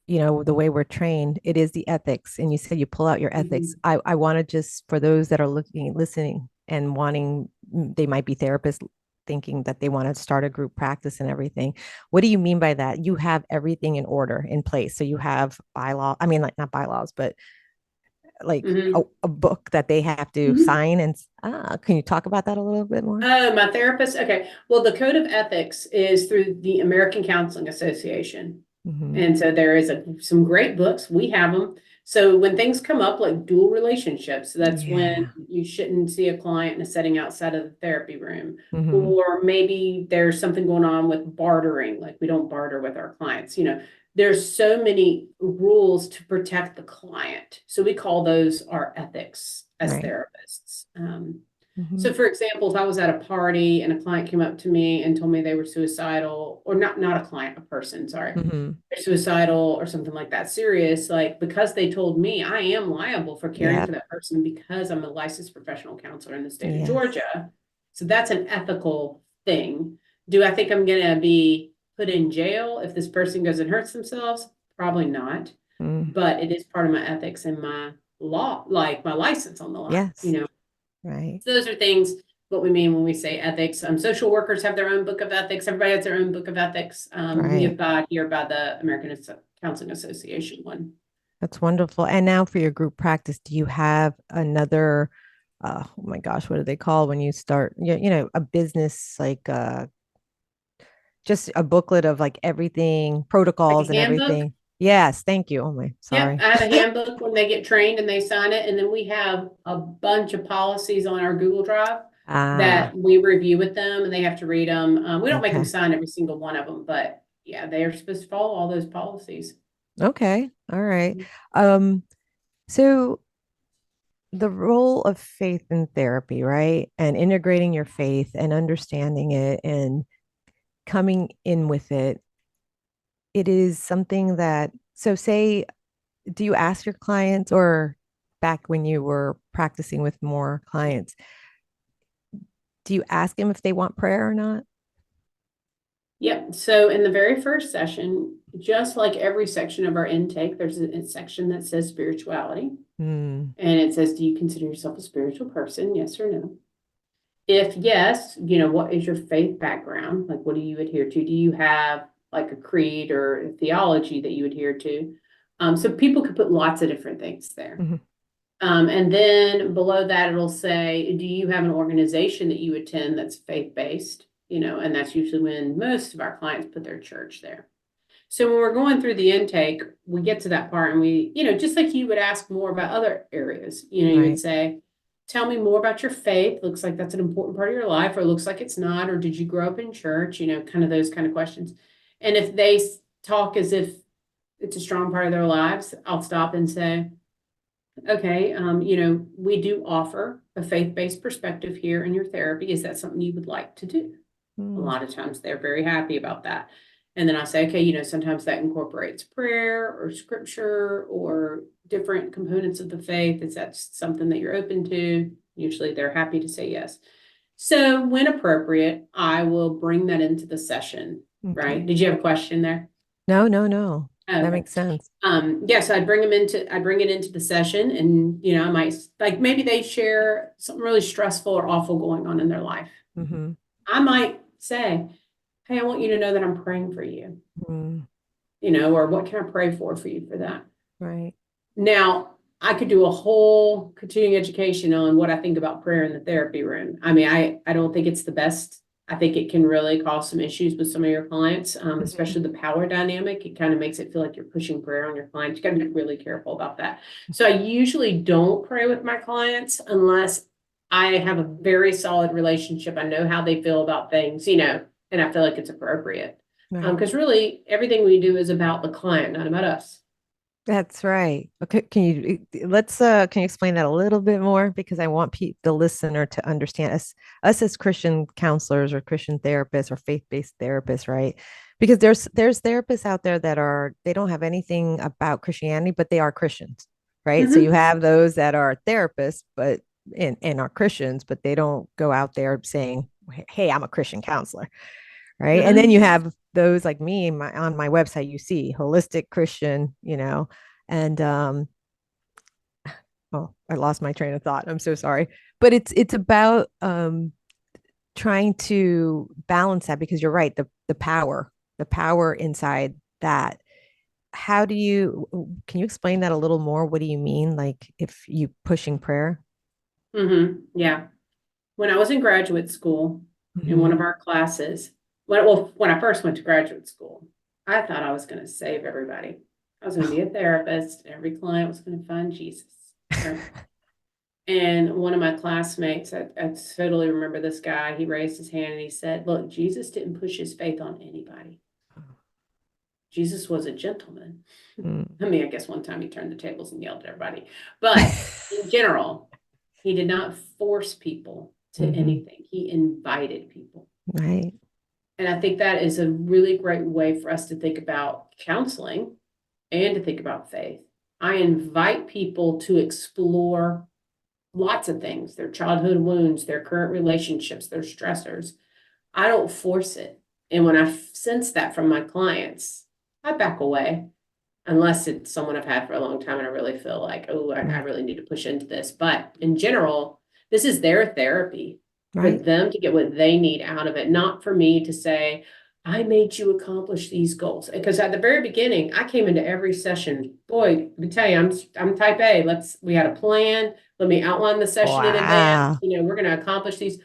the way we're trained, it is the ethics. And you said you pull out your ethics. Mhm. I want to just, for those that are looking, listening and wanting, they might be therapists thinking that they want to start a group practice and everything. What do you mean by that? You have everything in order in place. So you have bylaw, I mean, like not bylaws, but like a, Mhm. a book that they have to Mhm. sign. And can you talk about that a little bit more? Oh, my therapist. Okay. Well, the code of ethics is through the American Counseling Association. Hmm. And so there is some great books. We have them. So when things come up like dual relationships, that's when Yeah. you shouldn't see a client in a setting outside of the therapy room. Hmm. Or maybe there's something going on with bartering, like we don't barter with our clients. There's so many rules to protect the client. So we call those our ethics as Right. therapists. Hmm. So for example, if I was at a party and a client came up to me and told me they were suicidal, or not a client, a person, sorry, Hmm. they're suicidal or something like that serious, like because they told me I am liable for caring for Yep. that person because I'm a licensed professional counselor in the state of Yes. Georgia. So that's an ethical thing. Do I think I'm gonna be put in jail if this person goes and hurts themselves? Probably not. Mm. But it is part of my ethics and my law, like my license on the line, Yes. Right. So those are things what we mean when we say ethics. Social workers have their own book of ethics. Everybody has their own book of ethics. We Right. abide here by the American Counseling Association one. That's wonderful. And now for your group practice, do you have another, oh my gosh, what do they call when you start, a business, like just a booklet of like everything, Like protocols a and handbook. everything? Yes. Thank you. Oh my, Yep, sorry. I have a handbook when they get trained and they sign it, and then we have a bunch of policies on our Google Drive. Ah, that we review with them, and they have to read them. We don't make them okay. sign every single one of them, but yeah, they are supposed to follow all those policies. Okay. All right. Um, so the role of faith in therapy, right? And integrating your faith and understanding it and coming in with it, it is something that, so say, do you ask your clients or back when you were practicing with more clients, do you ask them if they want prayer or not? Yep. So in the very first session, just like every section of our intake, there's a section that says spirituality. Hmm. And it says, do you consider yourself a spiritual person? Yes or no? If yes, what is your faith background? Like, what do you adhere to? Do you have like a creed or a theology that you adhere to? So people could put lots of different things there. Hmm. And then below that, it'll say, do you have an organization that you attend that's faith-based? And that's usually when most of our clients put their church there. So when we're going through the intake, we get to that part and we, just like you would ask more about other areas, you would Right. say, tell me more about your faith. Looks like that's an important part of your life, or it looks like it's not, or did you grow up in church? Kind of those kind of questions. And if they talk as if it's a strong part of their lives, I'll stop and say, okay, we do offer a faith-based perspective here in your therapy. Is that something you would like to do? A Mm. lot of times they're very happy about that. And then I say, okay, sometimes that incorporates prayer or scripture or different components of the faith. Is that something that you're open to? Usually they're happy to say yes. So when appropriate, I will bring that into the session, right? Okay. Did you have a question there? No, no, no. Oh, That okay. makes sense. Yeah, so I bring it into the session, and I might, like, maybe they share something really stressful or awful going on in their life. Mm-hmm. I might say, hey, I want you to know that I'm praying for you, Mm, or what can I pray for you for that? right. Now, I could do a whole continuing education on what I think about prayer in the therapy room. I mean, I don't think it's the best. I think it can really cause some issues with some of your clients, Mhm. especially the power dynamic. It kind of makes it feel like you're pushing prayer on your clients. You got to be really careful about that. So I usually don't pray with my clients unless I have a very solid relationship. I know how they feel about things, and I feel like it's appropriate. Right. Because really everything we do is about the client, not about us. That's right. Okay, can you explain that a little bit more because I want the listener to understand us as Christian counselors or Christian therapists or faith-based therapists, right? Because there's therapists out there that they don't have anything about Christianity, but they are Christians, right? So you Mm-hmm. have those that are therapists, but and are Christians, but they don't go out there saying, "Hey, I'm a Christian counselor." Right. And then Mm-hmm. you have those like me on my website, you see holistic Christian, and oh, I lost my train of thought. I'm so sorry. But it's about trying to balance that because you're right, the power inside that. How do you can you explain that a little more? What do you mean? Like if you pushing prayer? Mm-hmm. Yeah. When I was in graduate school, in one Hmm. of our classes, when I first went to graduate school, I thought I was going to save everybody. I was going to be a therapist. Every client was going to find Jesus. Right. And one of my classmates, I totally remember this guy. He raised his hand and he said, look, Jesus didn't push his faith on anybody. Jesus was a gentleman. Mm. I mean, I guess one time he turned the tables and yelled at everybody. But in general, he did not force people to Hmm. anything. He invited people. Right. And I think that is a really great way for us to think about counseling and to think about faith. I invite people to explore lots of things, their childhood wounds, their current relationships, their stressors. I don't force it. And when I sense that from my clients, I back away unless it's someone I've had for a long time and I really feel like, oh, I Right. really need to push into this. But in general, this is their therapy for Right. them to get what they need out of it, not for me to say, I made you accomplish these goals. Because at the very beginning, I came into every session. Boy, let me tell you, I'm type A. We had a plan. Let me outline the session in advance. Wow. We're going to accomplish these.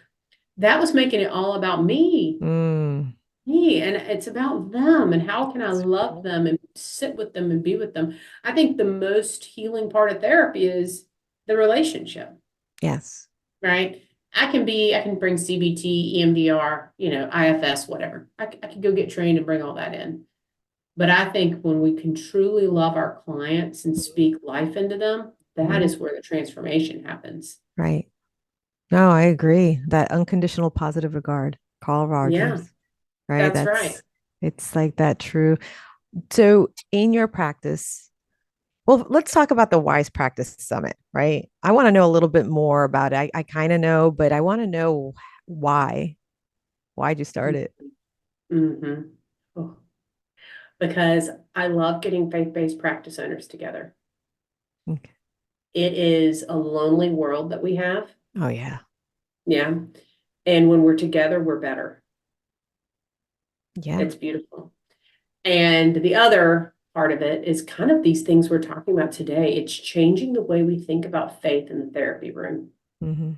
That was making it all about me Mm. me and it's about them and how can I That's love right. them and sit with them and be with them. I think the most healing part of therapy is the relationship, Yes. right? I can bring CBT, EMDR, IFS, whatever. I could go get trained and bring all that in. But I think when we can truly love our clients and speak life into them, that Mhm. is where the transformation happens. Right. No, I agree. That unconditional positive regard, Carl Yeah, Rogers, right? that's right. It's like that true. So in your practice, well, let's talk about the Wise Practice Summit, right? I want to know a little bit more about it. I kind of know, but I want to know why. Why'd you start it? Mm-hmm. Oh, because I love getting faith-based practice owners together. Okay. It is a lonely world that we have. Oh, yeah. Yeah. And when we're together, we're better. Yeah. It's beautiful. And the other part of it is kind of these things we're talking about today. It's changing the way we think about faith in the therapy room. Hmm.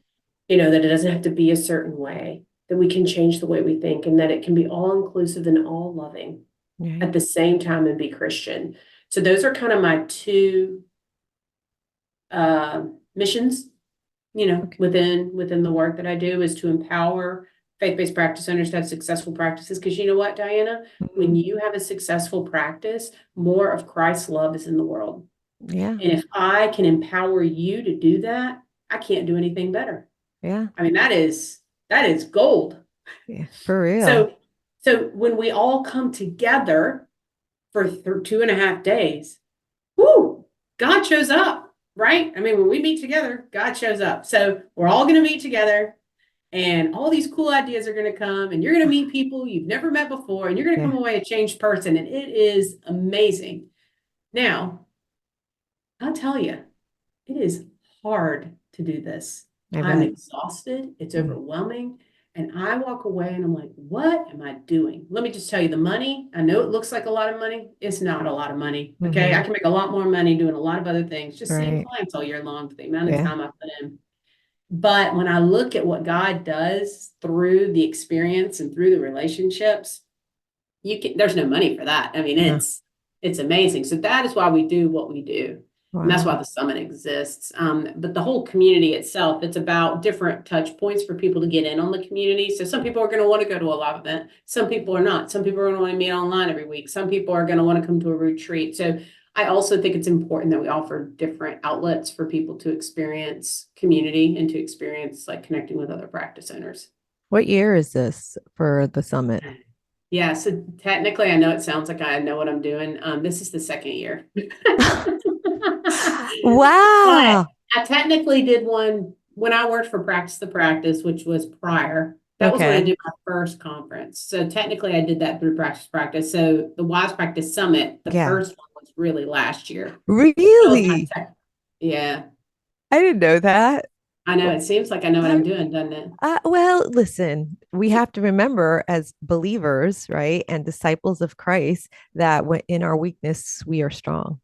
That it doesn't have to be a certain way, that we can change the way we think, and that it can be all inclusive and all loving Right. at the same time and be Christian. So those are kind of my two missions, Okay. within the work that I do, is to empower faith-based practice owners to have successful practices. Because you know what, Diana, when Hmm. you have a successful practice, more of Christ's love is in the world. Yeah. And if I can empower you to do that, I can't do anything better. Yeah. I mean, that is gold. Yeah. For real. So so when we all come together for 2.5 days, whoo, God shows up, right? I mean, when we meet together, God shows up. So we're all going to meet together, and all these cool ideas are going to come, and you're going to meet people you've never met before, and you're going to Yeah. come away a changed person, and it is amazing. Now, I'll tell you, it is hard to do this. I I'm bet. exhausted. It's Mm-hmm. overwhelming. And I walk away and I'm like, what am I doing? Let me just tell you, the money, I know it looks like a lot of money. It's not a lot of money. Okay. I Mm-hmm. can make a lot more money doing a lot of other things, just seeing Right. clients all year long for the amount of Yeah. time I put in. But when I look at what God does through the experience and through the relationships, there's no money for that. I mean, No. it's amazing. So that is why we do what we do. And that's Wow. why the summit exists. But the whole community itself, it's about different touch points for people to get in on the community. So some people are going to want to go to a live event. Some people are not. Some people are going to want to meet online every week. Some people are going to want to come to a retreat. So I also think it's important that we offer different outlets for people to experience community and to experience like connecting with other practice owners. What year is this for the summit? Yeah, so technically, I know it sounds like I know what I'm doing. This is the second year. But Wow. I technically did one when I worked for Practice the Practice, which was prior. That was when I Okay. did my first conference. So technically, I did that through Practice Practice. So the Wise Practice Summit, the Yeah. first one was really last year. That was my Really? tech. Yeah, I didn't know that. I know. It seems like I know what I I'm doing, doesn't it? well, listen, we have to remember as believers, right, and disciples of Christ, that when in our weakness, we are strong.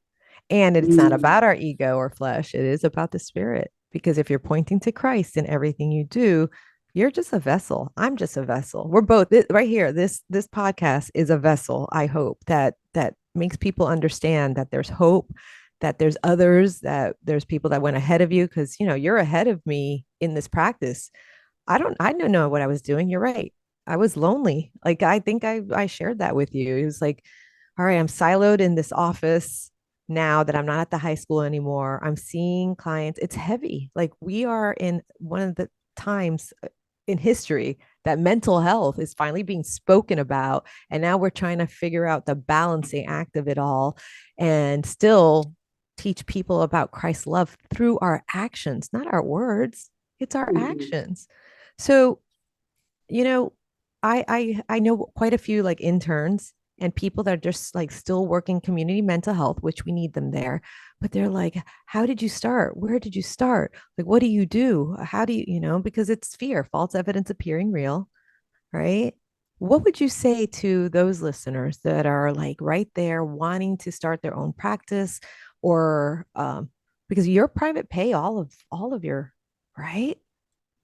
And it's not Mm, about our ego or flesh, it is about the spirit. Because if you're pointing to Christ in everything you do, you're just a vessel. I'm just a vessel. We're both right here. This podcast is a vessel. I hope that makes people understand that there's hope, that there's others, that there's people that went ahead of you, because you're ahead of me in this practice. I don't know what I was doing. You're right. I was lonely. Like I think I shared that with you. It was like, all right, I'm siloed in this office now that I'm not at the high school anymore. I'm seeing clients. It's heavy. Like we are in one of the times in history that mental health is finally being spoken about. And now we're trying to figure out the balancing act of it all and still teach people about Christ's love through our actions, not our words. It's our mm, actions. So, you know, I know quite a few like interns and people that are just like still working community mental health, which we need them there. But they're like, how did you start? Where did you start? Like, what do you do? How do because it's fear, false evidence appearing real, right? What would you say to those listeners that are like right there wanting to start their own practice or because you're private pay all of your right?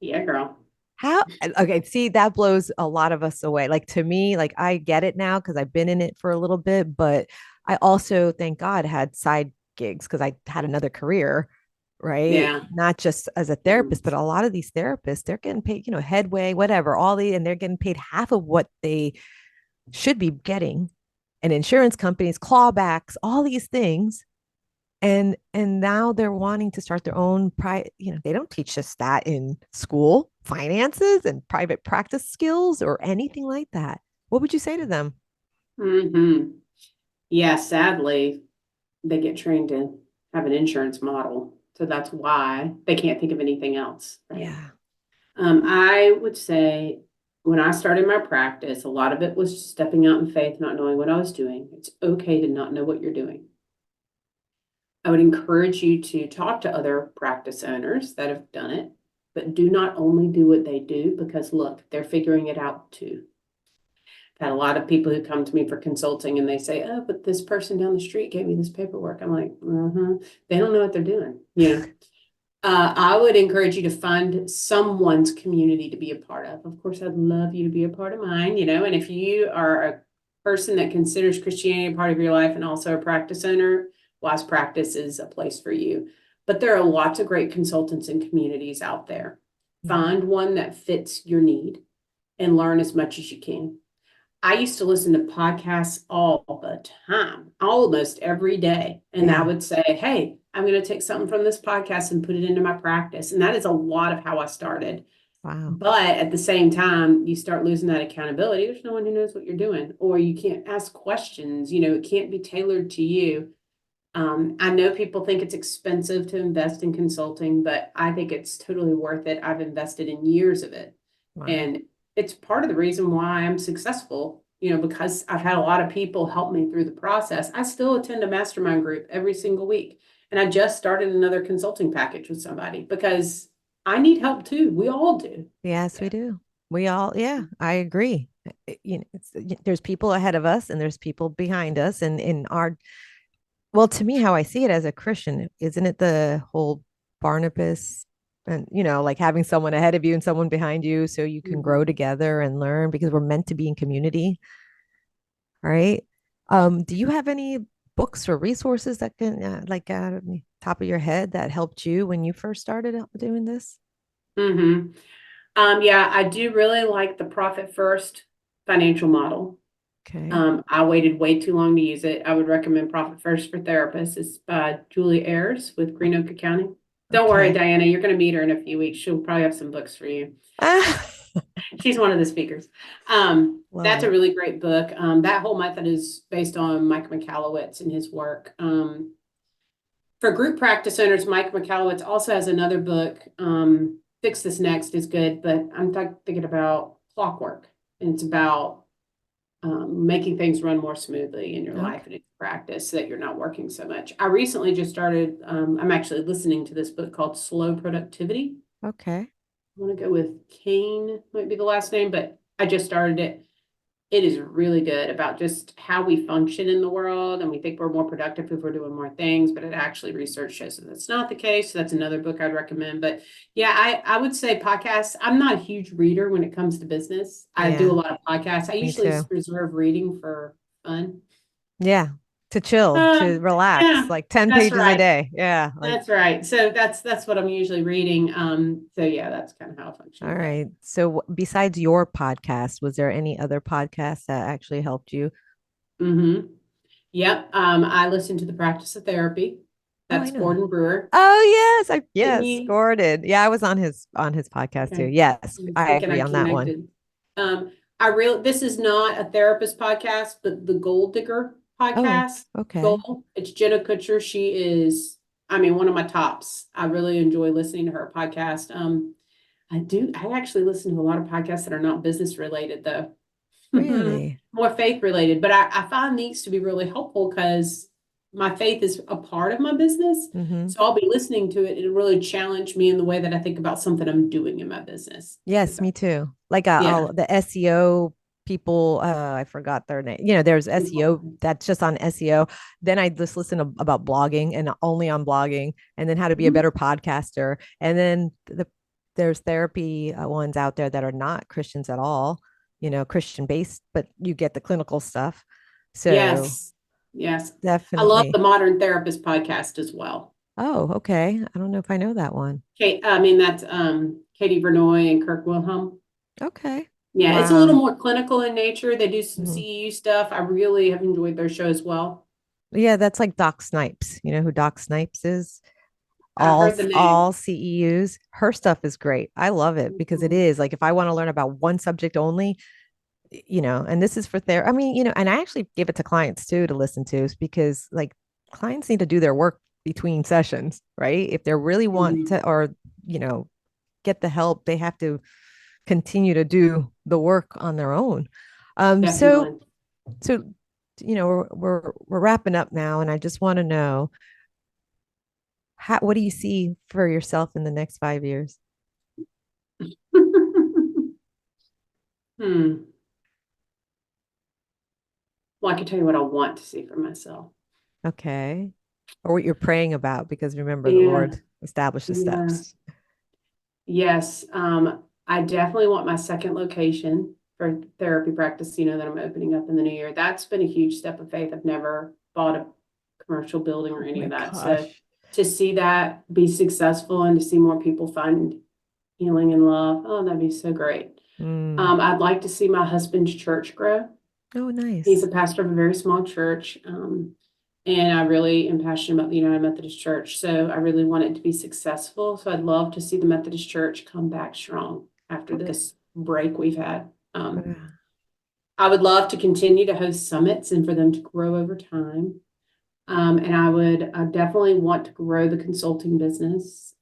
yeah, girl. How okay, see, that blows a lot of us away. Like to me, like I get it now because I've been in it for a little bit, but I also, thank God, had side gigs because I had another career. right? Yeah. Not just as a Mhm. therapist, but a lot of these therapists, they're getting paid, headway, whatever, and they're getting paid half of what they should be getting. And insurance companies, clawbacks, all these things. And now they're wanting to start their own private, they don't teach us that in school, finances and private practice skills or anything like that. What would you say to them? Hmm. Yeah, sadly, they get trained to have an insurance model. So that's why they can't think of anything else, right? Yeah. I would say when I started my practice, a lot of it was stepping out in faith, not knowing what I was doing. It's okay to not know what you're doing. I would encourage you to talk to other practice owners that have done it, but do not only do what they do because look, they're figuring it out too. I've had a lot of people who come to me for consulting and they say, "Oh, but this person down the street gave me this paperwork." I'm like, they don't know what they're doing, I would encourage you to find someone's community to be a part of. Of course, I'd love you to be a part of mine, and if you are a person that considers Christianity a part of your life and also a practice owner, Wise Practice is a place for you. But there are lots of great consultants and communities out there. Mhm. Find one that fits your need and learn as much as you can. I used to listen to podcasts all the time, almost every day. And I Yeah. would say, hey, I'm going to take something from this podcast and put it into my practice. And that is a lot of how I started. Wow. But at the same time, you start losing that accountability. There's no one who knows what you're doing, or you can't ask questions. It can't be tailored to you. I know people think it's expensive to invest in consulting, but I think it's totally worth it. I've invested in years of it. Wow. And it's part of the reason why I'm successful, because I've had a lot of people help me through the process. I still attend a mastermind group every single week. And I just started another consulting package with somebody because I need help too. We all do. Yes, we Yeah. do. We all, yeah, I agree. There's people ahead of us and there's people behind us. And in our, well, to me, how I see it as a Christian, isn't it the whole Barnabas and, like having someone ahead of you and someone behind you so you can grow Mhm. together and learn because we're meant to be in community, right? Do you have any books or resources that can, like, out of the top of your head that helped you when you first started out doing this? Mhm. Yeah, I do really like the profit first financial model. Okay. I waited way too long to use it. I would recommend Profit First for Therapists. It's by Julie Ayers with Green Oak County. Don't worry, Okay. Diana, you're going to meet her in a few weeks. She'll probably have some books for you. Ah, She's one of the speakers. love That's a it. really great book. That whole method is based on Mike Michalowicz and his work. For group practice owners, Mike Michalowicz also has another book. Fix This Next is good, but I'm thinking about Clockwork, and it's about making things run more smoothly in your life Okay. and in practice so that you're not working so much. I recently just started, I'm actually listening to this book called Slow Productivity. Okay. I want to go with Kane, might be the last name, but I just started it. It is really good about just how we function in the world. And we think we're more productive if we're doing more things, but it actually research shows that that's not the case. So that's another book I'd recommend. But yeah, I would say podcasts. I'm not a huge reader when it comes to business. I do a Yeah, lot of podcasts. I me usually too. reserve reading for fun. Yeah. To chill, Uh, to relax, yeah, like 10 that's pages a right. day. Yeah. Like, That's right. So that's what I'm usually reading. So yeah, that's kind of how I all function. But right. So besides your podcast, was there any other podcasts that actually helped you? hmm yep. I listen to the Practice of Therapy. Oh, I That's know that. Gordon Brewer. Oh, yes. Yes, Whitney. Gordon. Yeah, I was on his podcast too. Okay. Yes, I Stay agree on that one. connected. Um, this is not a therapist podcast, but the Gold Digger Oh, podcast. okay. Gold. It's Jenna Kutcher. She is, I mean, one of my tops. I really enjoy listening to her podcast. I actually listen to a lot of podcasts that are not business related though. Really? More faith related, but I find these to be really helpful because my faith is a part of my business. Mm-hmm. So I'll be listening to it. It'll really challenge me in the way that I think about something I'm doing in my business. Yes, me too. Like Yeah. all the SEO people, I forgot their name. There's SEO that's just on SEO. Then I just listen about blogging and only on blogging, and then how to be a Mhm. better podcaster. And then there's therapy ones out there that are not Christians at all, Christian based, but you get the clinical stuff. So Yes. Yes. I love the definitely. Modern Therapist podcast as well. Oh, okay. I don't know if I know that one. Kate, I mean, that's Katie Vernoy and Kirk Wilhelm. Okay. Yeah, it's a little Wow. more clinical in nature. They do some Mhm. CEU stuff. I really have enjoyed their show as well. Yeah, that's like Doc Snipes. You know who Doc Snipes is? I All heard the all name. CEUs. Her stuff is great. I love it because it Mhm. is like if I want to learn about one subject only, and this is for therapy. I mean, and I actually give it to clients too to listen to is because like clients need to do their work between sessions, right? If they really want Mhm. to or, you know, get the help, they have to continue to do the work on their own. Um, so Definitely. so we're wrapping up now, and I just want to know what do you see for yourself in the next 5 years? Hmm. Well, I can tell you what I want to see for myself. Okay. Or what you're praying about, because remember the Yeah, Lord established the yeah. steps. Yes. I definitely want my second location for therapy practice, that I'm opening up in the new year. That's been a huge step of faith. I've never bought a commercial building or Oh any my of that. So gosh. to see that be successful and to see more people find healing and love, oh, that'd be so great. Mm. I'd like to see my husband's church grow. Oh, He's a nice. pastor of a very small church. And I really am passionate about the United Methodist Church. So I really want it to be successful. So I'd love to see the Methodist Church come back strong after Okay. this break we've had. Yeah. I would love to continue to host summits and for them to grow over time. And I definitely want to grow the consulting business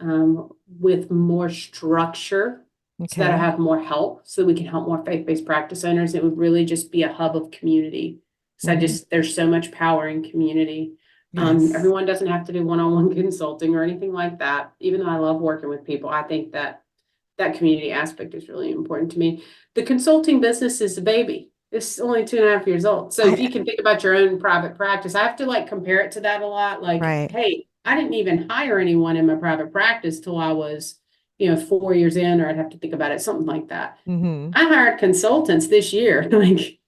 with more structure so that I Okay. have more help so we can help more faith-based practice owners. It would really just be a hub of community. So Hmm. there's so much power in community. Yes. Everyone doesn't have to do one-on-one consulting or anything like that. Even though I love working with people, I think that community aspect is really important to me. The consulting business is a baby. It's only 2.5 years old. So if I you can think about your own private practice, I have to like compare it to that a lot. Like, right. hey, I didn't even hire anyone in my private practice till I was, 4 years in, or I'd have to think about it, something like that. Hmm. I hired consultants this year. Like,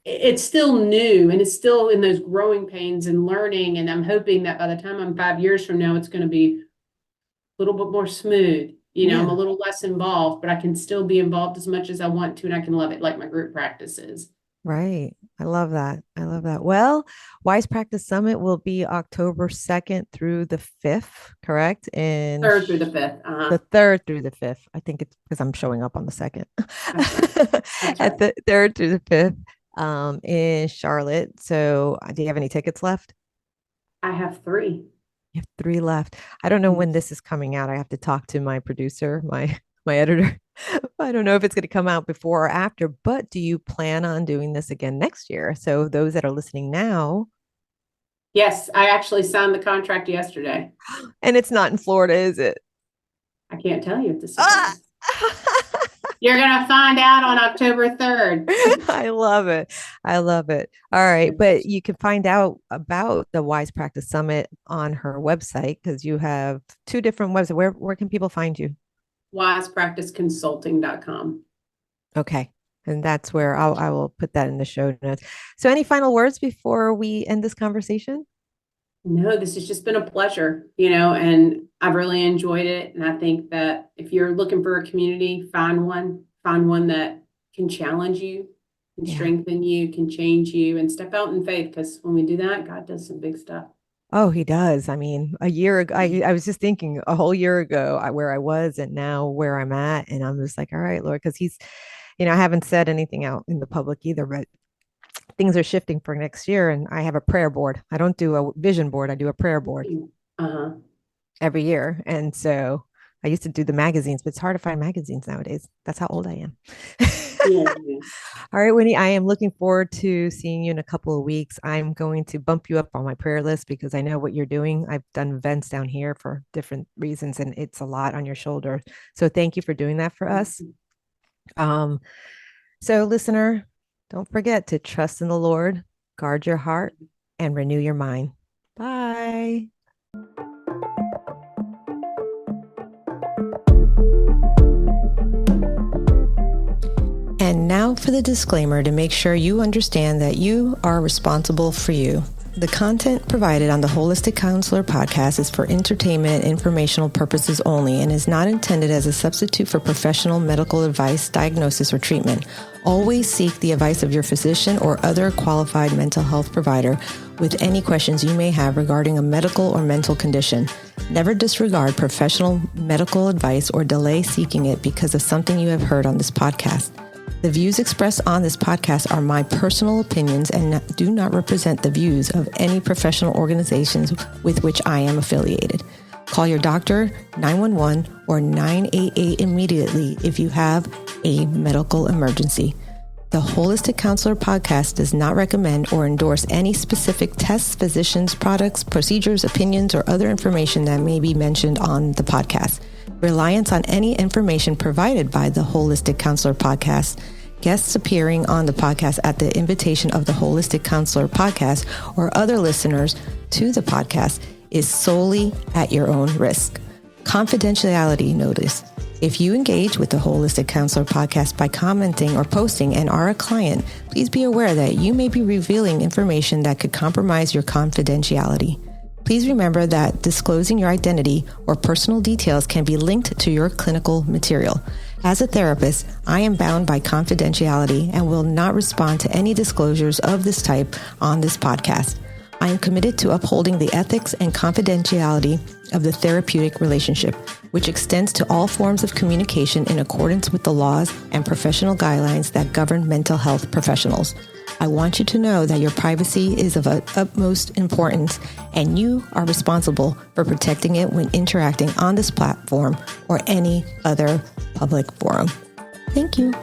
it's still new and it's still in those growing pains and learning. And I'm hoping that by the time I'm 5 years from now, it's going to be little bit more smooth. I'm a Yeah. little less involved, but I can still be involved as much as I want to, and I can love it like my group practices. Right. I love that. I love that. Well, Wise Practice Summit will be October 2nd through the 5th, correct? In Third through the fifth. the 3rd through the 5th. I think it's because I'm showing up on the 2nd. That's right. That's At right. the 3rd through the 5th, in Charlotte. So, do you have any tickets left? I have three. You have 3 left. I don't know when Yes. this is coming out. I have to talk to my producer, my editor. I don't know if it's going to come out before or after, but do you plan on doing this again next year? So those that are listening now, Yes, I actually signed the contract yesterday. and it's not in Florida, is it? I can't tell you. It's a Ah! surprise. You're gonna find out on October 3rd. I love it. I love it. All right. But you can find out about the Wise Practice Summit on her website because you have 2 different websites. Where can people find you? Wisepracticeconsulting.com. Okay. And that's where I will put that in the show notes. So any final words before we end this conversation? No, this has just been a pleasure, and I've really enjoyed it. And I think that if you're looking for a community, find one that can challenge you, can Yeah. strengthen you, can change you, and step out in faith. Because when we do that, God does some big stuff. Oh, he does. I mean, a year ago, I was just thinking a whole year ago where I was and now where I'm at. And I'm just like, all right, Lord, because I haven't said anything out in the public either, but things are shifting for next year. And I have a prayer board. I don't do a vision board, I do a prayer board Uh-huh. every year. And so I used to do the magazines, but it's hard to find magazines nowadays. That's how old I am. Yeah, yeah. All right, Winnie, I am looking forward to seeing you in a couple of weeks. I'm going to bump you up on my prayer list because I know what you're doing. I've done events down here for different reasons, and it's a lot on your shoulder. So thank you for doing that for us. Um, so, listener, don't forget to trust in the Lord, guard your heart, and renew your mind. Bye. And now for the disclaimer to make sure you understand that you are responsible for you. The content provided on the Holistic Counselor podcast is for entertainment and informational purposes only and is not intended as a substitute for professional medical advice, diagnosis, or treatment. Always seek the advice of your physician or other qualified mental health provider with any questions you may have regarding a medical or mental condition. Never disregard professional medical advice or delay seeking it because of something you have heard on this podcast. The views expressed on this podcast are my personal opinions and do not represent the views of any professional organizations with which I am affiliated. Call your doctor, 911, or 988 immediately if you have a medical emergency. The Holistic Counselor podcast does not recommend or endorse any specific tests, physicians, products, procedures, opinions, or other information that may be mentioned on the podcast. Reliance on any information provided by the Holistic Counselor podcast, guests appearing on the podcast at the invitation of the Holistic Counselor podcast, or other listeners to the podcast is solely at your own risk. Confidentiality notice. If you engage with the Holistic Counselor podcast by commenting or posting and are a client, please be aware that you may be revealing information that could compromise your confidentiality. Please remember that disclosing your identity or personal details can be linked to your clinical material. As a therapist, I am bound by confidentiality and will not respond to any disclosures of this type on this podcast. I am committed to upholding the ethics and confidentiality of the therapeutic relationship, which extends to all forms of communication in accordance with the laws and professional guidelines that govern mental health professionals. I want you to know that your privacy is of utmost importance, and you are responsible for protecting it when interacting on this platform or any other public forum. Thank you.